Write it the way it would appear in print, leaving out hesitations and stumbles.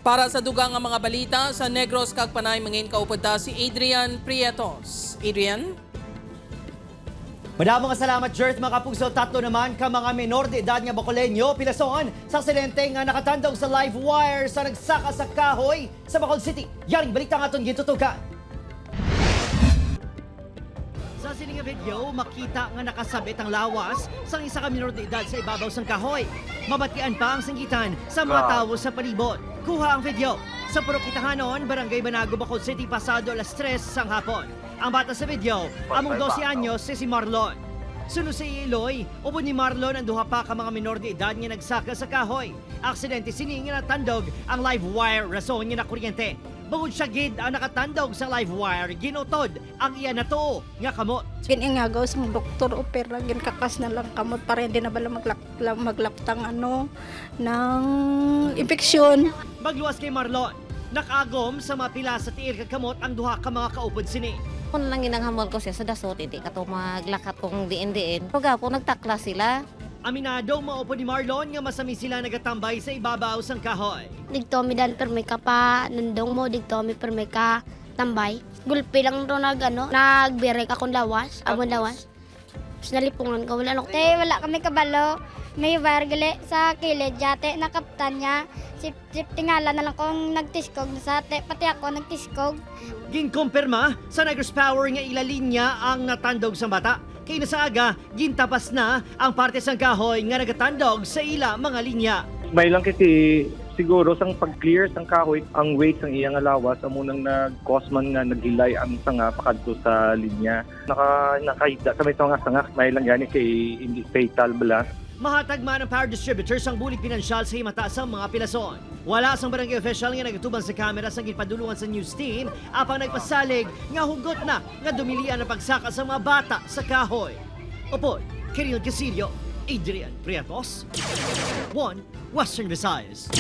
Para sa dugang nga mga balita, sa Negros kag Panay mangin kaupunta si Adrian Prietos. Adrian? Madamong nga salamat, Jert, mga kapuso. Tatlo naman ka mga menor de edad nga Bacoleño pilason sa aksidente nga nakatandog sa live wire sa nagsaka sa kahoy sa Bacol City. Yaring balita nga itong gitutukan. Sa sining video, makita nga nakasabit ang lawas sa isa ka menor de edad sa ibabaw sang kahoy. Mabatian pa ang singgitan sa mga tao sa palibot. Kuha ang video sa Purok Itahanon, Barangay Banago, Bacol City, pasado alas 3 sang hapon. Ang bata sa video, among 12 anyos si Marlon. Sunod sa Iloy, upo ni Marlon ang duha pa ka mga menor de edad nga nagsaka sa kahoy. Aksidente sini nga natandog ang live wire rason nga na kuryente. Bukod siya gid ang nakatandog sa live wire, ginutod ang iya na to nga kamot. Giningagaw sa doktor opera, ginkakas na lang kamot para hindi na bala maglaptang ng infeksyon. Magluwas kay Marlon, nakagom sa mapila sa tiir kag kamot ang duha ka mga kaupod sini. Kung lang ginanghamon ko siya sa dasot, hindi ka to maglakat kong diin-diin. Pagka po nagtakla sila. Aminado maupo ni Marlon nga masami sila nagatambay sa ibabaw sang kahoy. Digto mi dan perme ka pa nandong mo digto mi perme ka tambay. Gulpi lang ro nagbirek akong lawas, amon lawas. Tapos nalipungan ko wala no. Wala kami kabalo. May wire gali sa kilid yate na kaptan niya. Sip tingala na lang kung nagtiskog na sa ate, pati ako nagtiskog. Ginkumpirma sa Negros Power nga ilalinya ang natandog sa bata. Kay sa aga, gintapas na ang parte sang kahoy nga nagatandog sa ila mga linya. May lang kasi siguro sang pag-clear sang kahoy, ang weight sang iyang alawas amo nang nag-cause man nga naghilay ang sanga pakadto sa linya. Nakahigda sa may sanga, may lang gani kay hindi fatal bala. Mahatag man ang power distributors ang bulig pinansyal sa himata sa mga pilason. Wala sang barangay official nga nagatuban sa kamera sa ginpadulungan sa news team apang nagpasalig nga hugot na nga dumilian ang pagsaka sa mga bata sa kahoy. Opo, Kiril Casillo, Adrian Prietos, 1 Western Visayas.